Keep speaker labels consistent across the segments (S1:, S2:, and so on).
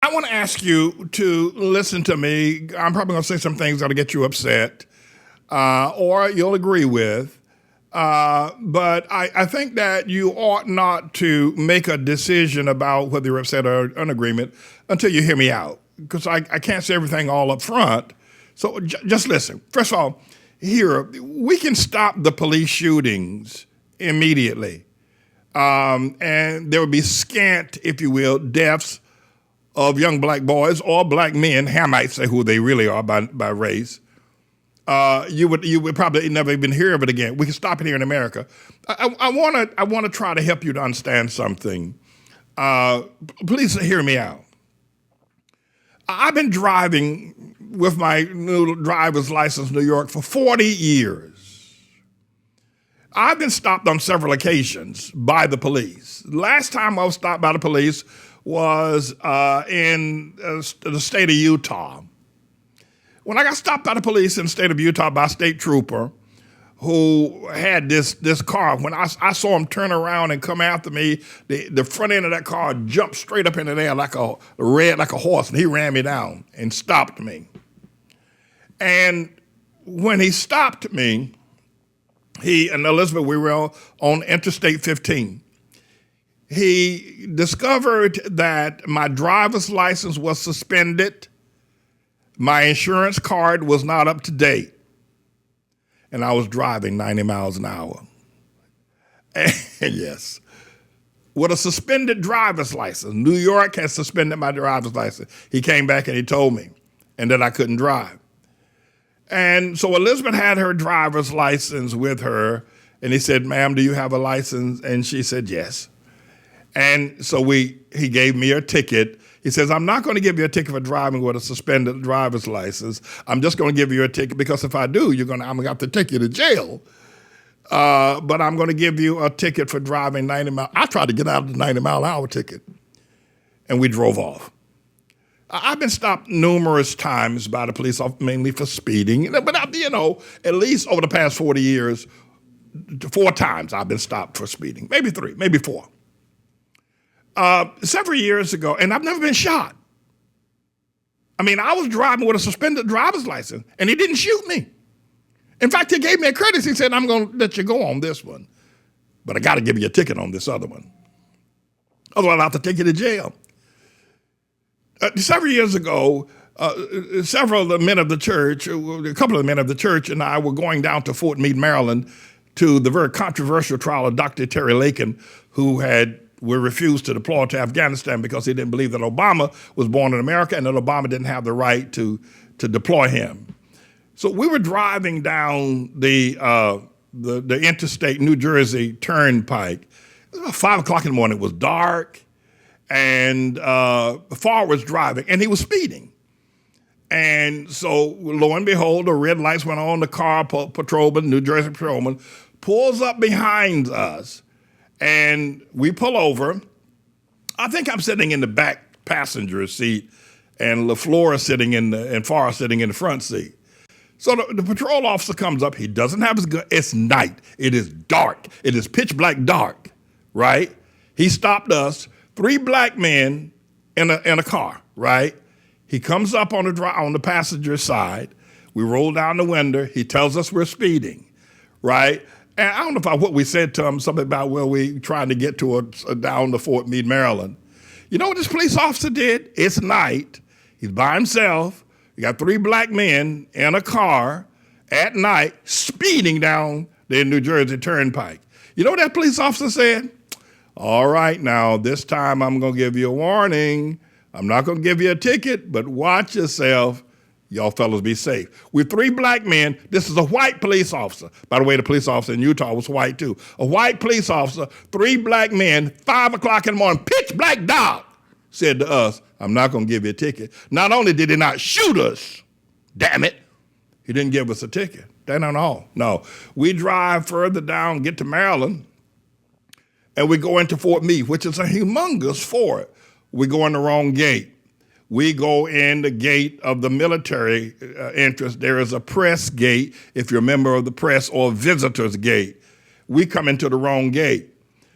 S1: I want to ask you to listen to me. I'm probably going to say some things that'll get you upset, or you'll agree with. But I think that you ought not to make a decision about whether you're upset or an agreement until you hear me out, because I can't say everything all up front. So just listen. First of all, here, we can stop the police shootings immediately. And there would be scant, if you will, deaths of young black boys or black men. I might say who they really are by race. You would probably never even hear of it again. We can stop it here in America. I want to try to help you to understand something. Please hear me out. I've been driving with my new driver's license in New York for 40 years. I've been stopped on several occasions by the police. Last time I was stopped by the police was in the state of Utah. When I got stopped by the police in the state of Utah by a state trooper who had this car, when I saw him turn around and come after me, the front end of that car jumped straight up into the air like a horse, and he ran me down and stopped me. And when he stopped me, he and Elizabeth, we were on Interstate 15. He discovered that my driver's license was suspended. My insurance card was not up to date. And I was driving 90 miles an hour. And yes, with a suspended driver's license. New York has suspended my driver's license. He came back and he told me, and that I couldn't drive. And so Elizabeth had her driver's license with her, and he said, "Ma'am, do you have a license?" And she said, "Yes." And so he gave me a ticket. He says, "I'm not going to give you a ticket for driving with a suspended driver's license. I'm just going to give you a ticket because if I do, I'm going to have to take you to jail. But I'm going to give you a ticket for driving 90 miles." I tried to get out of the 90-mile-an-hour ticket, and we drove off. I've been stopped numerous times by the police, mainly for speeding. But, at least over the past 40 years, 4 times I've been stopped for speeding. Maybe 3, maybe 4. Several years ago, and I've never been shot. I mean, I was driving with a suspended driver's license, and he didn't shoot me. In fact, he gave me a credit. He said, "I'm going to let you go on this one, but I got to give you a ticket on this other one. Otherwise, I'll have to take you to jail." Several years ago, several of the men of the church, a couple of the men of the church and I were going down to Fort Meade, Maryland, to the very controversial trial of Dr. Terry Lakin, who were refused to deploy to Afghanistan because he didn't believe that Obama was born in America and that Obama didn't have the right to deploy him. So we were driving down the interstate New Jersey turnpike. It was about 5 o'clock in the morning. It was dark, and Farr was driving, and he was speeding. And so, lo and behold, the red lights went on. The car patrolman, New Jersey patrolman, pulls up behind us, and we pull over. I think I'm sitting in the back passenger seat, and LaFleur is sitting and Farr is sitting in the front seat. So the patrol officer comes up. He doesn't have his gun. It's night. It is dark. It is pitch black dark, right? He stopped us, 3 black men in a car, right? He comes up on the passenger side. We roll down the window. He tells us we're speeding, right? And I don't know what we said to him, something about, well, we trying to get down to Fort Meade, Maryland. You know what this police officer did? It's night. He's by himself. You got 3 black men in a car at night speeding down the New Jersey Turnpike. You know what that police officer said? "All right, now, this time I'm going to give you a warning. I'm not going to give you a ticket, but watch yourself. Y'all fellas be safe." We're 3 black men. This is a white police officer. By the way, the police officer in Utah was white too. A white police officer, 3 black men, 5 o'clock in the morning, pitch black dark, said to us, "I'm not going to give you a ticket." Not only did he not shoot us, damn it, he didn't give us a ticket. That ain't all. No, we drive further down, get to Maryland, and we go into Fort Meade, which is a humongous fort. We go in the wrong gate. We go in the gate of the military entrance. There is a press gate, if you're a member of the press, or a visitor's gate. We come into the wrong gate.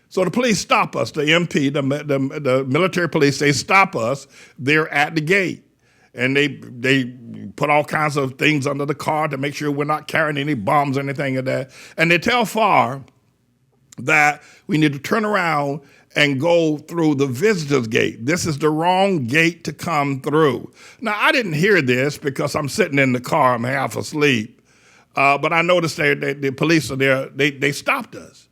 S1: So the police stop us, the MP, the military police, they stop us. They're at the gate. And they put all kinds of things under the car to make sure we're not carrying any bombs or anything like that. And they tell FAR that we need to turn around and go through the visitor's gate. This is the wrong gate to come through. Now, I didn't hear this because I'm sitting in the car, I'm half asleep. But I noticed the police are there, they stopped us.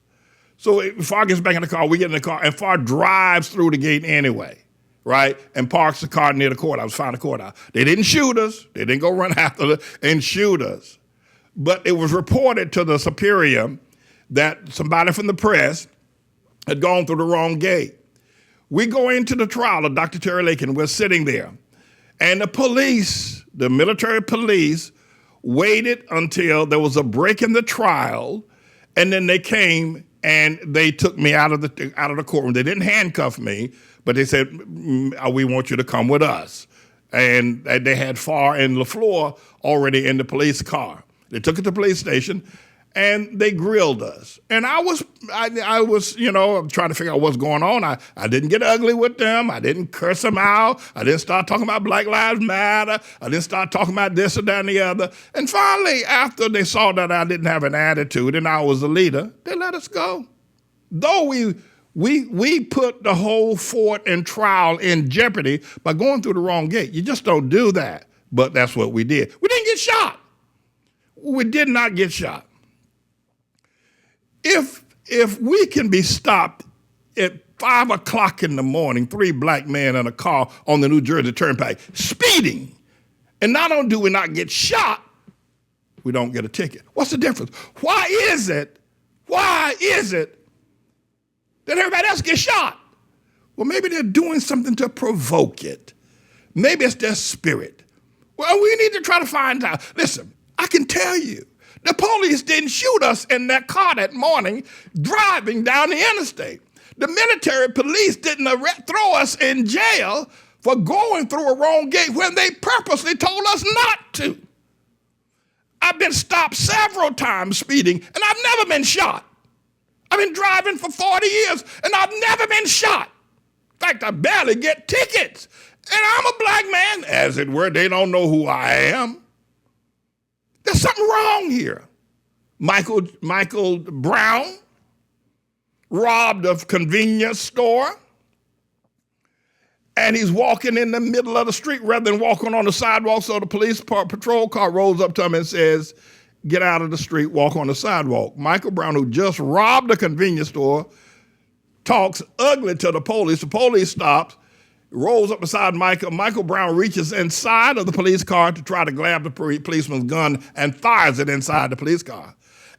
S1: So FAR gets back in the car, we get in the car, and FAR drives through the gate anyway, right? And parks the car near the courthouse, find the courthouse. They didn't shoot us. They didn't go run after us and shoot us. But it was reported to the superior that somebody from the press had gone through the wrong gate. We go into the trial of Dr. Terry Lake, and we're sitting there. And the police, the military police, waited until there was a break in the trial, and then they came and they took me out of the courtroom. They didn't handcuff me, but they said, we want you to come with us. And they had FAR and LaFleur already in the police car. They took it to the police station, and they grilled us. And I was, trying to figure out what's going on. I didn't get ugly with them. I didn't curse them out. I didn't start talking about Black Lives Matter. I didn't start talking about this or that and the other. And finally, after they saw that I didn't have an attitude and I was the leader, they let us go. Though we put the whole fort and trial in jeopardy by going through the wrong gate. You just don't do that. But that's what we did. We didn't get shot. We did not get shot. If we can be stopped at 5 o'clock in the morning, 3 black men in a car on the New Jersey Turnpike, speeding, and not only do we not get shot, we don't get a ticket. What's the difference? Why is it that everybody else gets shot? Well, maybe they're doing something to provoke it. Maybe it's their spirit. Well, we need to try to find out. Listen, I can tell you, the police didn't shoot us in that car that morning driving down the interstate. The military police didn't throw us in jail for going through a wrong gate when they purposely told us not to. I've been stopped several times speeding, and I've never been shot. I've been driving for 40 years, and I've never been shot. In fact, I barely get tickets. And I'm a black man, as it were. They don't know who I am. There's something wrong here. Michael Brown robbed a convenience store, and he's walking in the middle of the street rather than walking on the sidewalk. So the police patrol car rolls up to him and says, get out of the street, walk on the sidewalk. Michael Brown, who just robbed a convenience store, talks ugly to the police. The police stops, rolls up beside Michael. Michael Brown reaches inside of the police car to try to grab the policeman's gun and fires it inside the police car.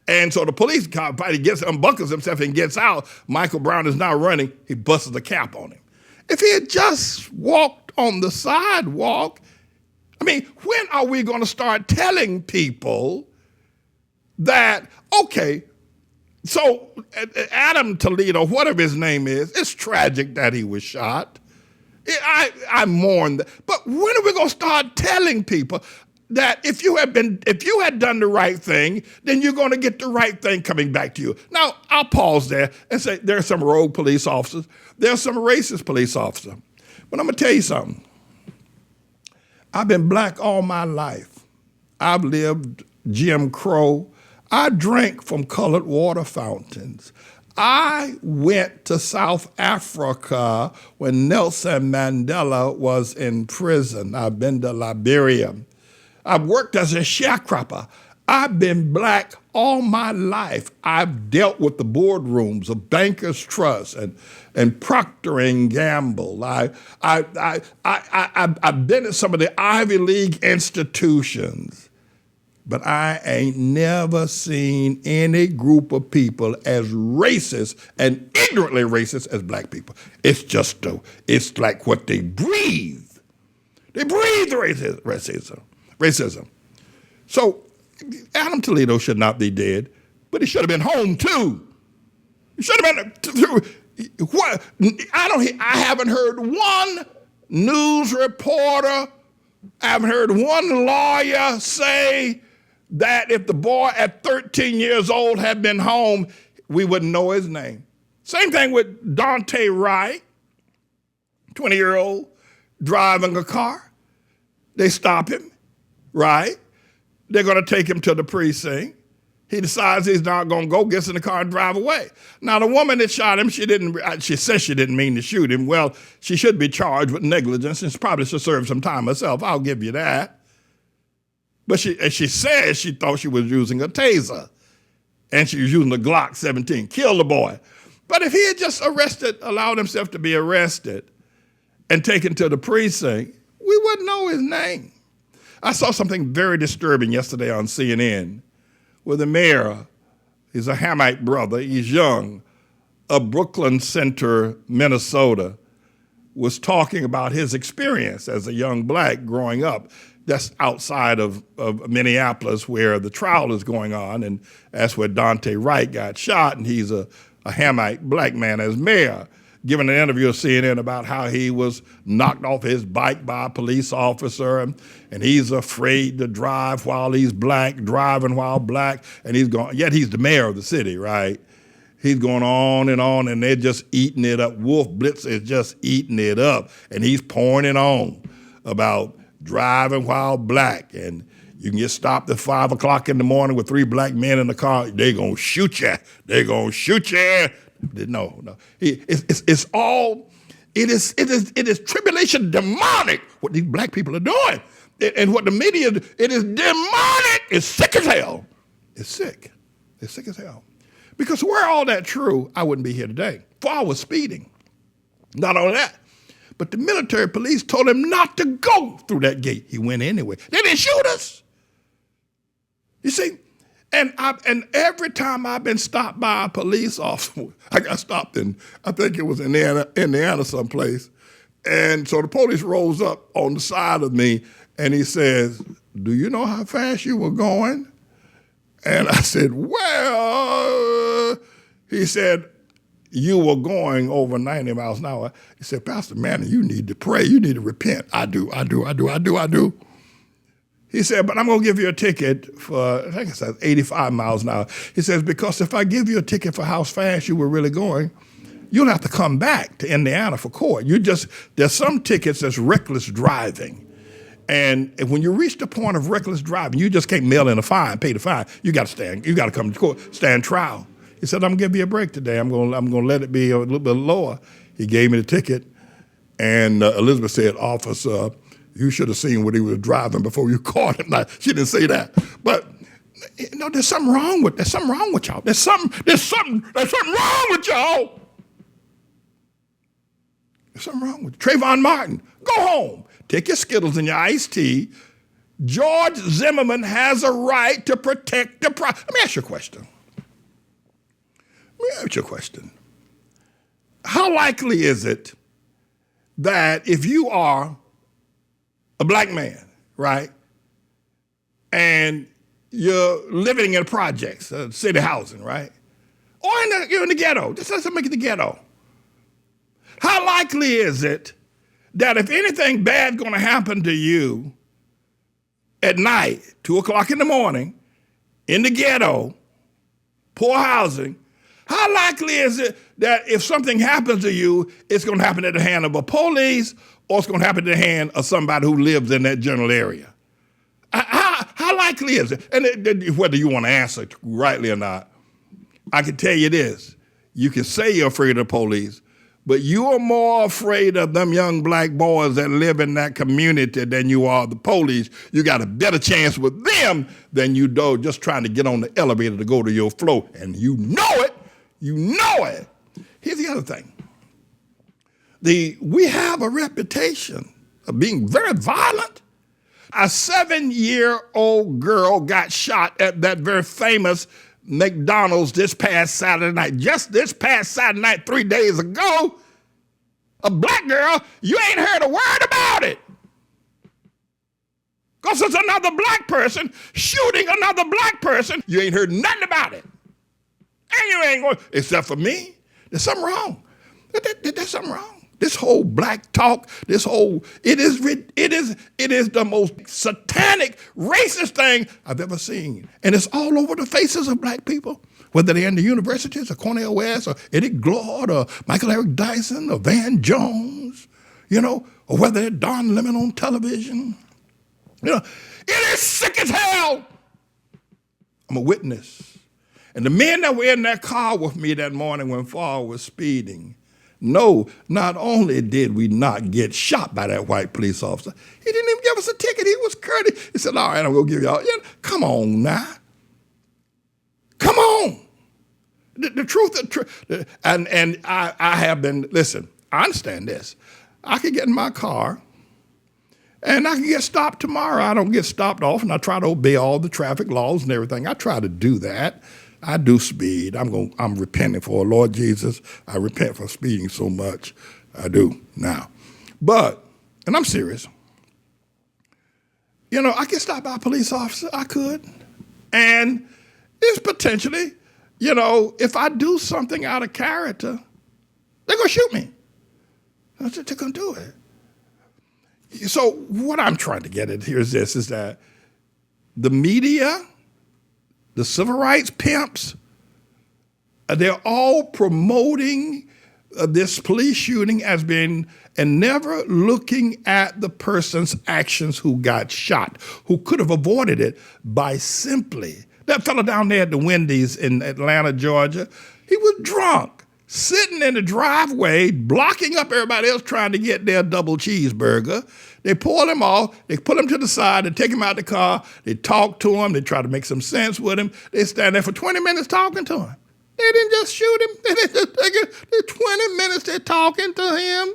S1: And so the police car unbuckles himself and gets out. Michael Brown is now running. He busts the cap on him. If he had just walked on the sidewalk, when are we going to start telling people that, okay, so Adam Toledo, whatever his name is, it's tragic that he was shot. I mourn that. But when are we going to start telling people that if you had done the right thing, then you're going to get the right thing coming back to you? Now, I'll pause there and say there are some rogue police officers. There are some racist police officers. But I'm going to tell you something. I've been black all my life. I've lived Jim Crow. I drank from colored water fountains. I went to South Africa when Nelson Mandela was in prison. I've been to Liberia. I've worked as a sharecropper. I've been black all my life. I've dealt with the boardrooms of Bankers Trust and Procter & Gamble. I've been at some of the Ivy League institutions. But I ain't never seen any group of people as racist and ignorantly racist as black people. It's like what they breathe. They breathe racism. So Adam Toledo should not be dead, but he should have been home too. He should have been. What? I haven't heard one news reporter. I haven't heard one lawyer say that if the boy at 13 years old had been home, we wouldn't know his name. Same thing with Dante Wright, 20-year-old, driving a car. They stop him, right? They're going to take him to the precinct. He decides he's not going to go, gets in the car and drive away. Now, the woman that shot him, she says she didn't mean to shoot him. Well, she should be charged with negligence and she probably should serve some time herself. I'll give you that. But she says she thought she was using a taser and she was using a Glock 17, killed the boy. But if he had just allowed himself to be arrested and taken to the precinct, we wouldn't know his name. I saw something very disturbing yesterday on CNN where the mayor, he's a Hamite brother, he's young, of Brooklyn Center, Minnesota, was talking about his experience as a young black growing up. That's outside of Minneapolis where the trial is going on, and that's where Dante Wright got shot, and he's a Hamite black man as mayor, giving an interview to CNN about how he was knocked off his bike by a police officer, and he's afraid to drive while he's black, driving while black, and yet he's the mayor of the city, right? He's going on, and they're just eating it up. Wolf Blitz is just eating it up, and he's pouring it on about driving while black, and you can get stopped at 5 o'clock in the morning with 3 black men in the car. They're going to shoot you. They're going to shoot you. No. It's all, it is tribulation demonic what these black people are doing. And what the media, it is demonic. It's sick as hell. It's sick. It's sick as hell. Because were all that true, I wouldn't be here today. For I was speeding. Not only that, but the military police told him not to go through that gate. He went anyway. They didn't shoot us. You see, and every time I've been stopped by a police officer, I got stopped in, I think it was in Indiana someplace. And so the police rolls up on the side of me and he says, "Do you know how fast you were going?" And I said, "Well," he said, "You were going over 90 miles an hour." He said, "Pastor Manning, you need to pray. You need to repent." I do. He said, "But I'm going to give you a ticket for," I think it says 85 miles an hour. He says, "Because if I give you a ticket for how fast you were really going, you'll have to come back to Indiana for court. There's some tickets that's reckless driving. And when you reach the point of reckless driving, you just can't mail in a fine, pay the fine. You got to come to court, stand trial." He said, "I'm going to give you a break today. I'm going to let it be a little bit lower." He gave me the ticket, and Elizabeth said, "Officer, you should have seen what he was driving before you caught him." Now, she didn't say that, but there's something wrong with y'all. There's something wrong with y'all. There's something wrong with you. Trayvon Martin, go home. Take your Skittles and your iced tea. George Zimmerman has a right to protect the property. Let me ask you a question. How likely is it that if you are a black man, right, and you're living in projects, city housing, right, or you're in the ghetto, just let's make it the ghetto, how likely is it that if anything bad's going to happen to you at night, 2 o'clock in the morning, in the ghetto, poor housing, how likely is it that if something happens to you, it's going to happen at the hand of a police or it's going to happen at the hand of somebody who lives in that general area? How likely is it? And whether you want to answer rightly or not, I can tell you this. You can say you're afraid of the police, but you are more afraid of them young black boys that live in that community than you are the police. You got a better chance with them than you do just trying to get on the elevator to go to your floor. And you know it. You know it. Here's the other thing. We have a reputation of being very violent. A 7-year-old girl got shot at that very famous McDonald's this past Saturday night. Just this past Saturday night, 3 days ago, a black girl, you ain't heard a word about it. Because it's another black person shooting another black person. You ain't heard nothing about it. And you ain't going, except for me. There's something wrong. There's something wrong. This whole black talk, it is the most satanic, racist thing I've ever seen. And it's all over the faces of black people. whether they're in the universities or Cornell West or Eddie Glaude or Michael Eric Dyson or Van Jones, or whether they're Don Lemon on television. It is sick as hell. I'm a witness. And the men that were in that car with me that morning when Fall was speeding, no, not only did we not get shot by that white police officer, he didn't even give us a ticket. He was courteous. He said, all right, I'm going to give y'all. Come on now. Come on. The truth, and I have been, listen, I understand this. I could get in my car and I can get stopped tomorrow. I don't get stopped often. I try to obey all the traffic laws and everything. I try to do that. I do speed. I'm repenting for it. Lord Jesus, I repent for speeding so much. I do now. And I'm serious. I get stopped by a police officer. I could. And it's potentially, if I do something out of character, they're going to shoot me. They're going to do it. So what I'm trying to get at here is this, is that the media, the civil rights pimps, they're all promoting this police shooting as being, and never looking at the person's actions who got shot, who could have avoided it by simply, that fellow down there at the Wendy's in Atlanta, Georgia, he was drunk, sitting in the driveway, blocking up everybody else trying to get their double cheeseburger. They pull him off, they put him to the side, they take him out the car, they talk to him, they try to make some sense with him. They stand there for 20 minutes talking to him. They didn't just shoot him, they didn't just take it. The 20 minutes they're talking to him.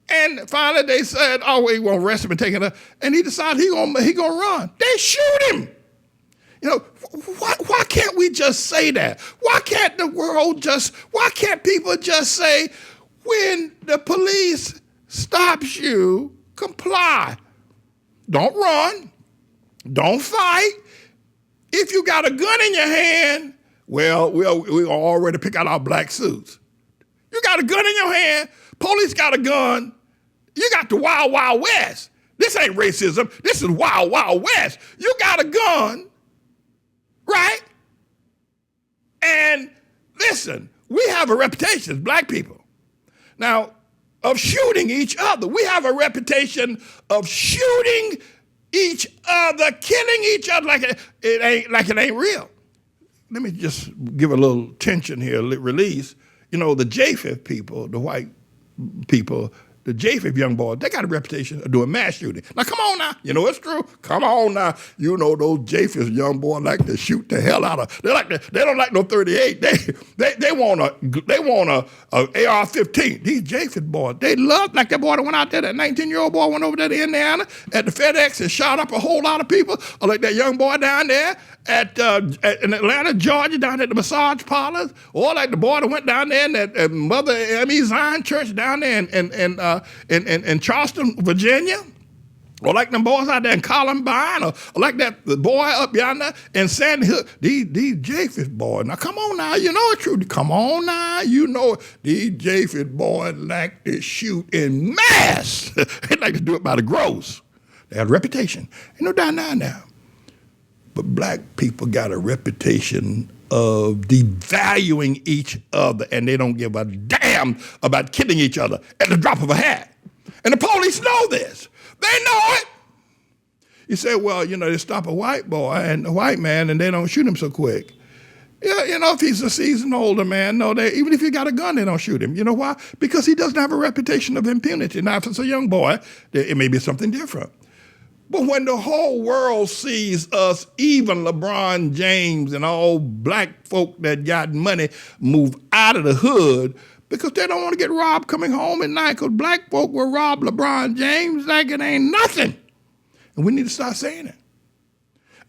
S1: And finally they said, oh, we won't arrest him and take it up. And he decided he gonna run. They shoot him. Why can't we just say that? Why can't people just say, when the police stops you, comply. Don't run. Don't fight. If you got a gun in your hand, well, we already pick out our black suits. You got a gun in your hand, police got a gun, you got the Wild Wild West. This ain't racism, this is Wild Wild West. You got a gun, right? And listen, we have a reputation as black people. Now, of shooting each other. We have a reputation of shooting each other, killing each other like it ain't real. Let me just give a little tension here, release. The Japheth people, the white people, the Japheth young boys, they got a reputation of doing mass shooting. Now, come on now. It's true. Come on now. Those Japheth young boys like to shoot the hell out of. They don't like no 38. They want a AR-15. These Japheth boys, they love, like that boy that went out there, that 19-year-old boy went over there to Indiana at the FedEx and shot up a whole lot of people. Or like that young boy down there in Atlanta, Georgia, down at the massage parlors. Or like the boy that went down there at Mother M.E. Zion Church down there in Charleston, Virginia, or like them boys out there in Columbine, or like the boy up yonder in Sandy Hook. These Japheth boys. Now, come on now, it's true. Come on now, these Japheth boys like to shoot in mass. They like to do it by the gross. They have a reputation. Ain't no doubt now. But black people got a reputation of devaluing each other, and they don't give a damn about killing each other at the drop of a hat. And the police know this. They know it. You say, well, they stop a white boy and a white man and they don't shoot him so quick. If he's a seasoned older man, no, even if he got a gun, they don't shoot him. You know why? Because he doesn't have a reputation of impunity. Now, if it's a young boy, it may be something different. But when the whole world sees us, even LeBron James and all black folk that got money, move out of the hood because they don't want to get robbed coming home at night, because black folk will rob LeBron James like it ain't nothing. And we need to start saying it.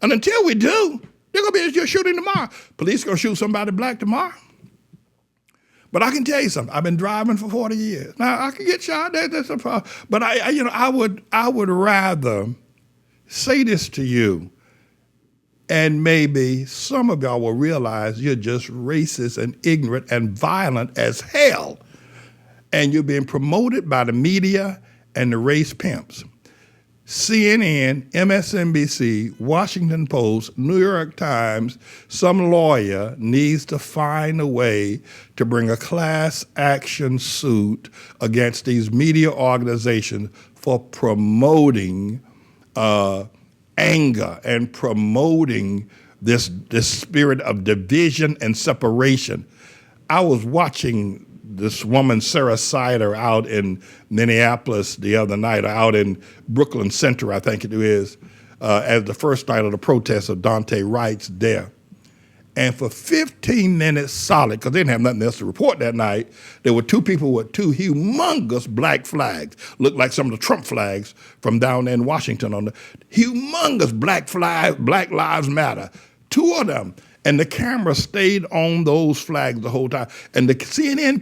S1: And until we do, they're going to be just shooting tomorrow. Police going to shoot somebody black tomorrow. But I can tell you something. I've been driving for 40 years. Now, I can get shot. That's a problem. But I would rather say this to you, and maybe some of y'all will realize you're just racist and ignorant and violent as hell, and you're being promoted by the media and the race pimps. CNN, MSNBC, Washington Post, New York Times, some lawyer needs to find a way to bring a class action suit against these media organizations for promoting anger and promoting this spirit of division and separation. I was watching this woman, Sarah Sider, out in Minneapolis the other night, or out in Brooklyn Center, I think it is, as the first night of the protest of Daunte Wright's death. And for 15 minutes solid, because they didn't have nothing else to report that night, there were two people with two humongous black flags, looked like some of the Trump flags from down there in Washington, on the humongous black flag, Black Lives Matter, two of them. And the camera stayed on those flags the whole time. And the CNN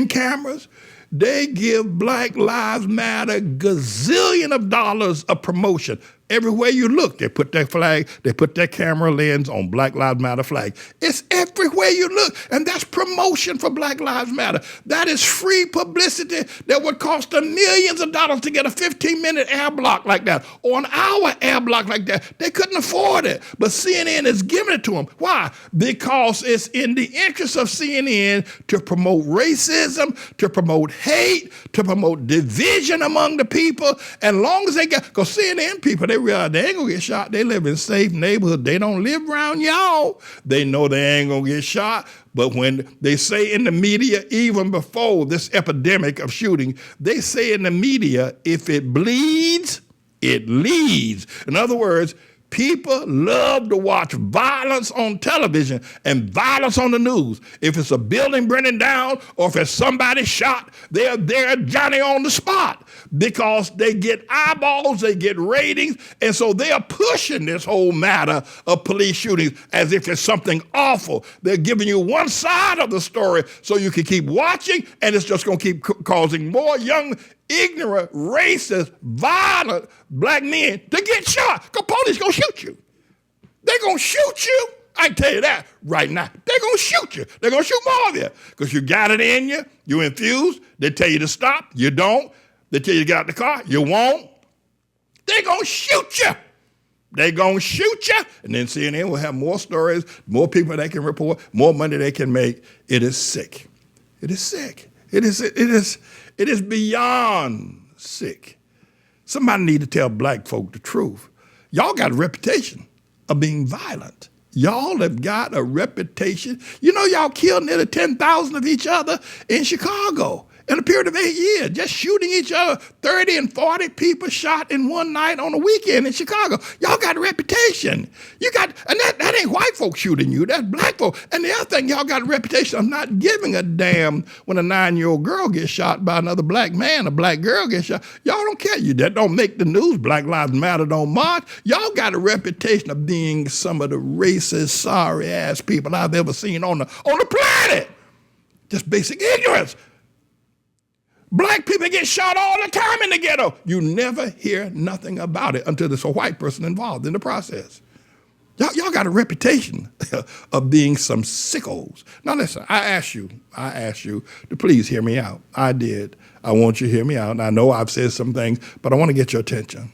S1: cameras, they give Black Lives Matter gazillion of dollars of promotion. Everywhere you look, they put that flag, they put that camera lens on Black Lives Matter flag. It's everywhere you look, and that's promotion for Black Lives Matter. That is free publicity that would cost them millions of dollars to get a 15-minute air block like that, or an hour air block like that. They couldn't afford it, but CNN is giving it to them. Why? Because it's in the interest of CNN to promote racism, to promote hate, to promote division among the people, and long as they get, because CNN people, they realize they ain't gonna get shot. They live in safe neighborhoods. They don't live around y'all. They know they ain't gonna get shot. But when they say in the media, even before this epidemic of shooting, they say in the media, if it bleeds, it leads. In other words, people love to watch violence on television and violence on the news. If it's a building burning down or if it's somebody shot, they're there, Johnny on the spot, because they get eyeballs, they get ratings, and so they are pushing this whole matter of police shootings as if it's something awful. They're giving you one side of the story so you can keep watching, and it's just going to keep causing more young, ignorant, racist, violent black men to get shot. Because police going to shoot you. They're going to shoot you. I can tell you that right now. They're going to shoot you. They're going to shoot more of you because you got it in you. You're infused. They tell you to stop. You don't. They tell you to get out the car. You won't. They're going to shoot you. They're going to shoot you. And then CNN will have more stories, more people they can report, more money they can make. It is sick. It is sick. It is beyond sick. Somebody need to tell black folk the truth. Y'all got a reputation of being violent. Y'all have got a reputation. You know, y'all killed nearly 10,000 of each other in Chicago in a period of 8 years, just shooting each other. 30 and 40 people shot in one night on a weekend in Chicago. Y'all got a reputation. And that ain't white folks shooting you, that's black folks. And the other thing, y'all got a reputation of not giving a damn when a 9-year-old girl gets shot by another black man, a black girl gets shot. Y'all don't care. That don't make the news. Black Lives Matter don't march. Y'all got a reputation of being some of the racist, sorry-ass people I've ever seen on the planet. Just basic ignorance. Black people get shot all the time in the ghetto. You never hear nothing about it until there's a white person involved in the process. Y'all got a reputation of being some sickos. Now listen, I ask you to please hear me out. I did. I want you to hear me out. And I know I've said some things, but I want to get your attention.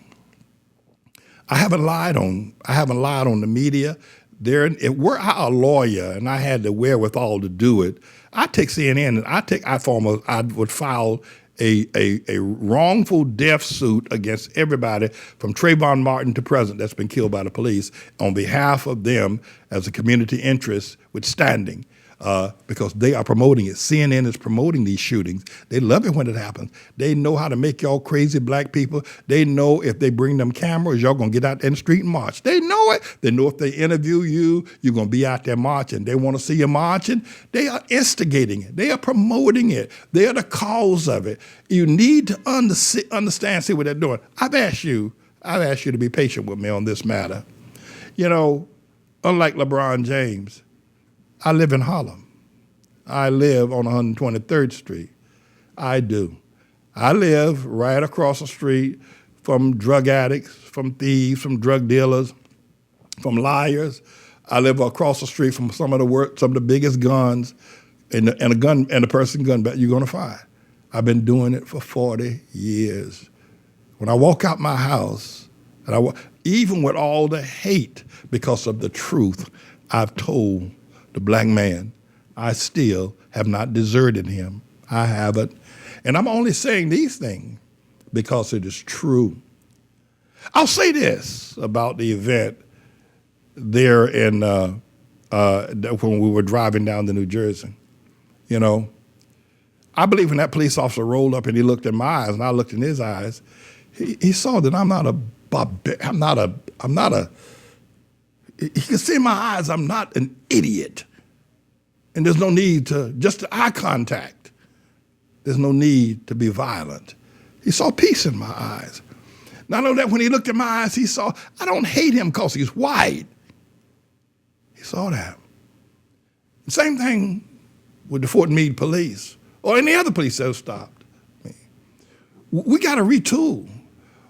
S1: I haven't lied on the media. Were I a lawyer and I had the wherewithal to do it, I'd take CNN and I would file a wrongful death suit against everybody from Trayvon Martin to present that's been killed by the police on behalf of them as a community interest with standing. Because they are promoting it. CNN is promoting these shootings. They love it when it happens. They know how to make y'all crazy black people. They know if they bring them cameras, y'all gonna get out in the street and march. They know it. They know if they interview you, you're gonna be out there marching. They wanna see you marching. They are instigating it. They are promoting it. They are the cause of it. You need to understand, see what they're doing. I've asked you to be patient with me on this matter. You know, unlike LeBron James, I live in Harlem. I live on 123rd Street. I do. I live right across the street from drug addicts, from thieves, from drug dealers, from liars. I live across the street from some of the biggest guns and a person gun you're gonna find. I've been doing it for 40 years. When I walk out my house, and even with all the hate because of the truth I've told the black man, I still have not deserted him. I haven't. And I'm only saying these things because it is true. I'll say this about the event there in when we were driving down to New Jersey. You know, I believe when that police officer rolled up and he looked in my eyes and I looked in his eyes, he saw that he could see in my eyes I'm not an idiot. And there's no need to, just eye contact. There's no need to be violent. He saw peace in my eyes. Not only that, when he looked in my eyes, he saw, I don't hate him because he's white. He saw that. Same thing with the Fort Meade police or any other police that have stopped me. We got to retool.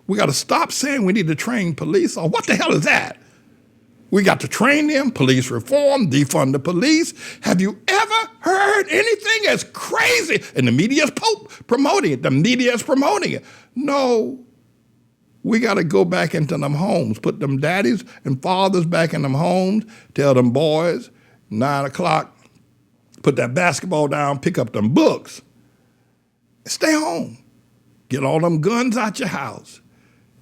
S1: We got to stop saying we need to train police. Or what the hell is that? We got to train them, police reform, defund the police. Have you ever heard anything as crazy? And the media's promoting it. The media's promoting it. No. We got to go back into them homes, put them daddies and fathers back in them homes, tell them boys, 9 o'clock, put that basketball down, pick up them books, stay home. Get all them guns out your house.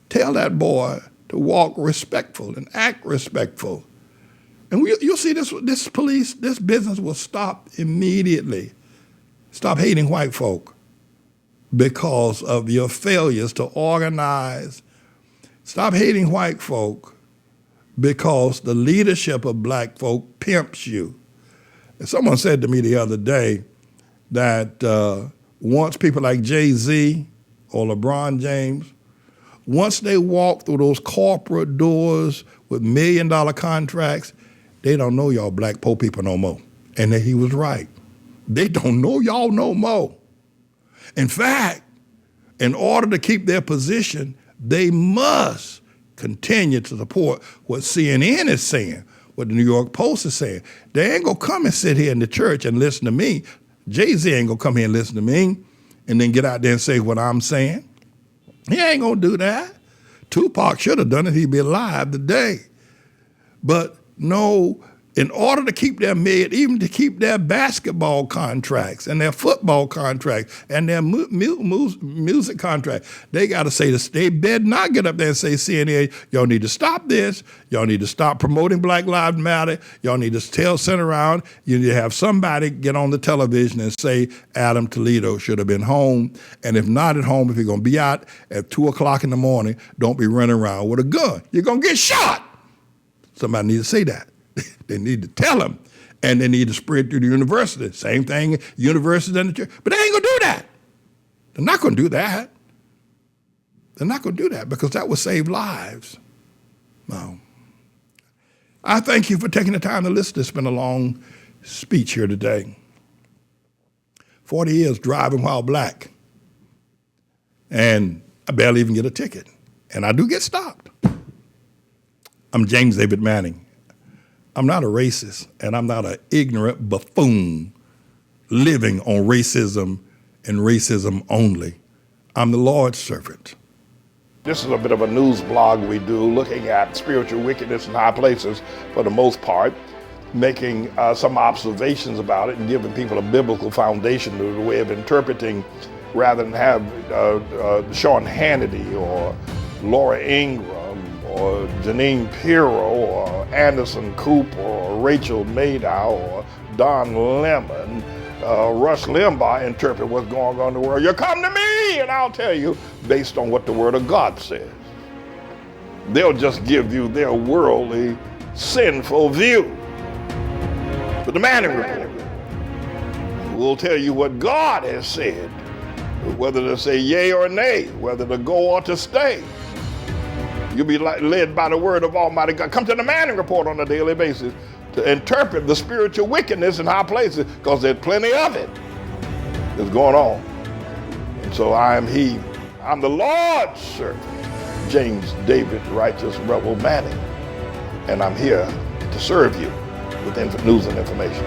S1: Tell that boy to walk respectful and act respectful. And you'll see this business will stop immediately. Stop hating white folk because of your failures to organize. Stop hating white folk because the leadership of black folk pimps you. And someone said to me the other day that once people like Jay-Z or LeBron James, once they walk through those corporate doors with $1 million contracts, they don't know y'all black poor people no more. And he was right. They don't know y'all no more. In fact, in order to keep their position, they must continue to support what CNN is saying, what the New York Post is saying. They ain't gonna come and sit here in the church and listen to me. Jay-Z ain't gonna come here and listen to me and then get out there and say what I'm saying. He ain't gonna do that. Tupac should have done it. He'd be alive today. But no, in order to keep their even to keep their basketball contracts and their football contracts and their music contract, they got to say this. They better not get up there and say, CNN, y'all need to stop this. Y'all need to stop promoting Black Lives Matter. Y'all need to send around. You need to have somebody get on the television and say Adam Toledo should have been home. And if not at home, if you're going to be out at 2 o'clock in the morning, don't be running around with a gun. You're going to get shot. Somebody needs to say that. They need to tell them, and they need to spread through the university. Same thing, universities and the church. But they ain't going to do that. They're not going to do that. They're not going to do that because that would save lives. No. I thank you for taking the time to listen. It's been a long speech here today. 40 years driving while black, and I barely even get a ticket, and I do get stopped. I'm James David Manning. I'm not a racist, and I'm not an ignorant buffoon living on racism and racism only. I'm the Lord's servant. This is a bit of a news blog we do, looking at spiritual wickedness in high places for the most part, making some observations about it and giving people a biblical foundation to the way of interpreting, rather than have Sean Hannity or Laura Ingraham or Janine Pirro or Anderson Cooper or Rachel Maddow or Don Lemon, Rush Limbaugh interpret what's going on in the world. You come to me and I'll tell you based on what the Word of God says. They'll just give you their worldly, sinful view. But the Manning Report will tell you what God has said, whether to say yea or nay, whether to go or to stay. You'll be led by the word of Almighty God. Come to the Manning Report on a daily basis to interpret the spiritual wickedness in high places, because there's plenty of it that's going on. And so I am he. I'm the Lord's servant, James David Righteous Rebel Manning. And I'm here to serve you with news and information.